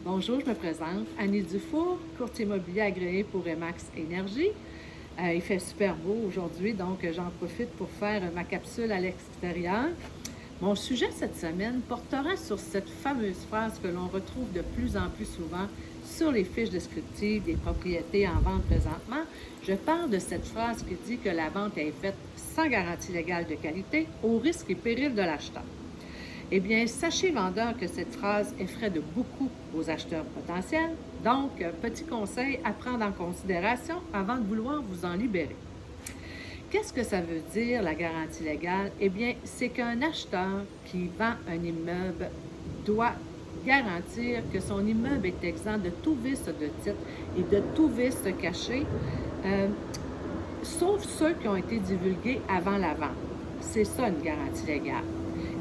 Bonjour, je me présente. Annie Dufour, courtier immobilier agréé pour Remax Énergie. Il fait super beau aujourd'hui, donc j'en profite pour faire ma capsule à l'extérieur. Mon sujet cette semaine portera sur cette fameuse phrase que l'on retrouve de plus en plus souvent sur les fiches descriptives des propriétés en vente présentement. Je parle de cette phrase qui dit que la vente est faite sans garantie légale de qualité, au risque et péril de l'acheteur. Eh bien, sachez, vendeur, que cette phrase effraie de beaucoup vos acheteurs potentiels. Donc, petit conseil à prendre en considération avant de vouloir vous en libérer. Qu'est-ce que ça veut dire, la garantie légale? Eh bien, c'est qu'un acheteur qui vend un immeuble doit garantir que son immeuble est exempt de tout vice de titre et de tout vice caché, euh, sauf ceux qui ont été divulgués avant la vente. C'est ça, une garantie légale.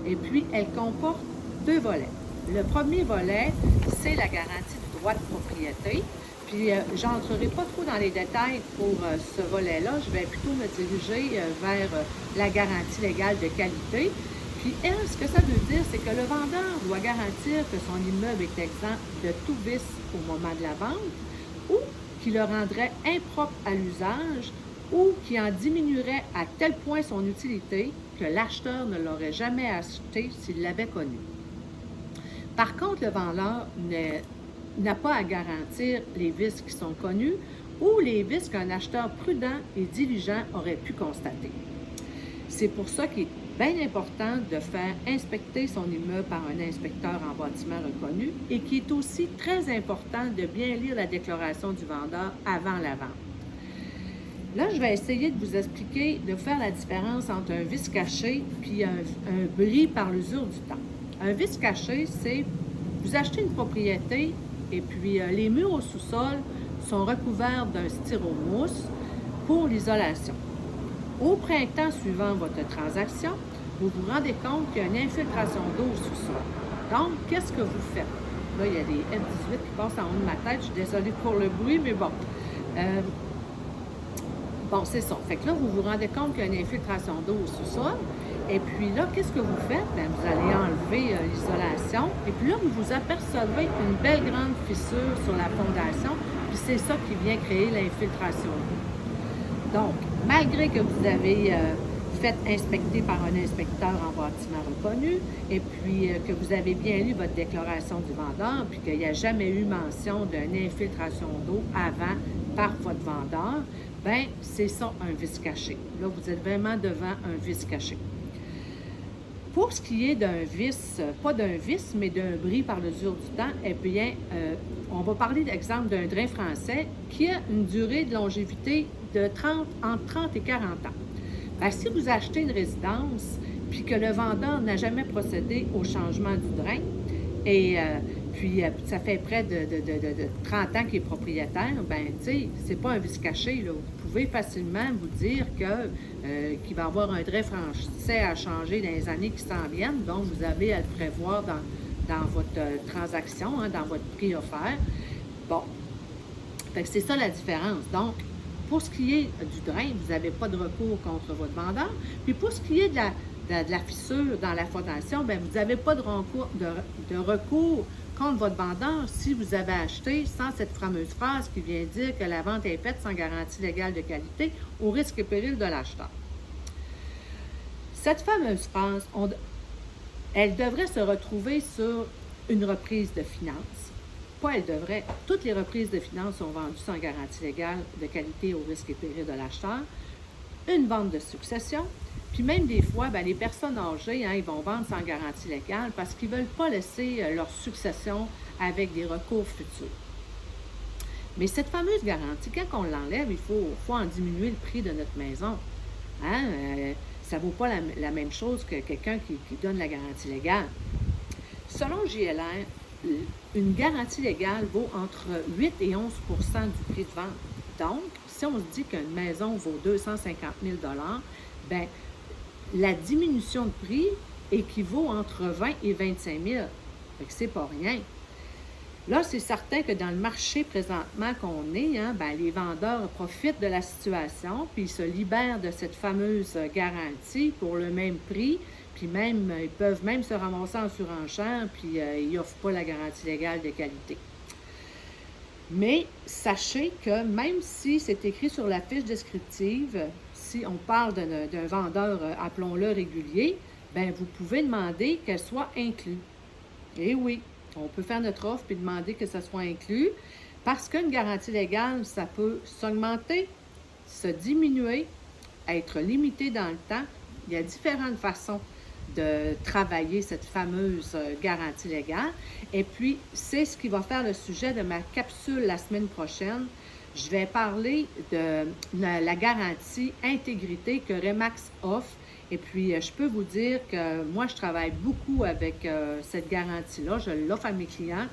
Et puis, elle comporte deux volets. Le premier volet, c'est la garantie du droit de propriété. Puis, j'entrerai pas trop dans les détails pour ce volet-là. Je vais plutôt me diriger vers la garantie légale de qualité. Puis, elle, ce que ça veut dire, c'est que le vendeur doit garantir que son immeuble est exempt de tout vice au moment de la vente ou qui le rendrait impropre à l'usage ou qui en diminuerait à tel point son utilité que l'acheteur ne l'aurait jamais acheté s'il l'avait connu. Par contre, le vendeur n'a pas à garantir les vices qui sont connus ou les vices qu'un acheteur prudent et diligent aurait pu constater. C'est pour ça qu'il est bien important de faire inspecter son immeuble par un inspecteur en bâtiment reconnu et qu'il est aussi très important de bien lire la déclaration du vendeur avant la vente. Là, je vais essayer de vous expliquer, de faire la différence entre un vice caché et un bris par l'usure du temps. Un vice caché, c'est vous achetez une propriété et puis les murs au sous-sol sont recouverts d'un styromousse pour l'isolation. Au printemps suivant votre transaction, vous vous rendez compte qu'il y a une infiltration d'eau au sous-sol. Donc, qu'est-ce que vous faites? Là, il y a des F-18 qui passent en haut de ma tête. Je suis désolée pour le bruit, mais bon. Bon, c'est ça. Fait que là, vous vous rendez compte qu'il y a une infiltration d'eau au sous-sol. Et puis là, qu'est-ce que vous faites? Bien, vous allez enlever l'isolation. Et puis là, vous vous apercevez une belle grande fissure sur la fondation. Puis c'est ça qui vient créer l'infiltration d'eau. Donc, malgré que vous avez fait inspecter par un inspecteur en bâtiment reconnu, et puis que vous avez bien lu votre déclaration du vendeur, puis qu'il n'y a jamais eu mention d'une infiltration d'eau avant par votre vendeur, bien, c'est ça un vice caché. Là, vous êtes vraiment devant un vice caché. Pour ce qui est d'un vice, pas d'un vice, mais d'un bris par l'usure du temps, eh bien, on va parler d'exemple d'un drain français qui a une durée de longévité de entre 30 et 40 ans. Bien, si vous achetez une résidence, puis que le vendeur n'a jamais procédé au changement du drain, et puis ça fait près de 30 ans qu'il est propriétaire, bien, tu sais, c'est pas un vice caché, là. Vous pouvez facilement vous dire qu'il va y avoir un drain français à changer dans les années qui s'en viennent, donc vous avez à le prévoir dans votre transaction, hein, dans votre prix offert. Bon, fait que c'est ça la différence. Donc, pour ce qui est du drain, vous n'avez pas de recours contre votre vendeur. Puis pour ce qui est de la fissure dans la fondation, bien, vous n'avez pas de recours contre votre vendeur si vous avez acheté sans cette fameuse phrase qui vient dire que la vente est faite sans garantie légale de qualité au risque et péril de l'acheteur. Cette fameuse phrase, elle devrait se retrouver sur une reprise de finances. Pas elle devrait. Toutes les reprises de finances sont vendues sans garantie légale de qualité au risque et péril de l'acheteur. Une vente de succession. Puis même des fois, bien, les personnes âgées, hein, ils vont vendre sans garantie légale parce qu'ils ne veulent pas laisser leur succession avec des recours futurs. Mais cette fameuse garantie, quand on l'enlève, il faut en diminuer le prix de notre maison. Hein? Ça ne vaut pas la même chose que quelqu'un qui donne la garantie légale. Selon JLR, une garantie légale vaut entre 8 et 11 du prix de vente. Donc, si on se dit qu'une maison vaut 250 000 bien, la diminution de prix équivaut entre 20 et 25 000. Fait que c'est pas rien. Là, c'est certain que dans le marché présentement qu'on est, hein, bien, les vendeurs profitent de la situation, puis ils se libèrent de cette fameuse garantie pour le même prix, puis même, ils peuvent même se ramasser en surenchère, puis ils n'offrent pas la garantie légale de qualité. Mais sachez que même si c'est écrit sur la fiche descriptive, si on parle d'un vendeur, appelons-le régulier, bien, vous pouvez demander qu'elle soit inclue. Et oui, on peut faire notre offre puis demander que ça soit inclus parce qu'une garantie légale, ça peut s'augmenter, se diminuer, être limité dans le temps. Il y a différentes façons de travailler cette fameuse garantie légale. Et puis, c'est ce qui va faire le sujet de ma capsule la semaine prochaine. Je vais parler de la garantie intégrité que Remax offre. Et puis, je peux vous dire que moi, je travaille beaucoup avec cette garantie-là. Je l'offre à mes clients.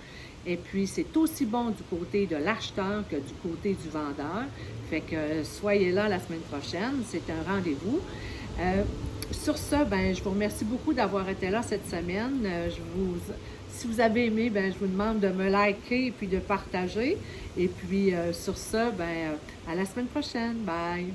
Et puis, c'est aussi bon du côté de l'acheteur que du côté du vendeur. Fait que soyez là la semaine prochaine. C'est un rendez-vous. Sur ce, ben, je vous remercie beaucoup d'avoir été là cette semaine. Si vous avez aimé, ben, je vous demande de me liker et puis de partager. Et puis, sur ce, ben, à la semaine prochaine. Bye!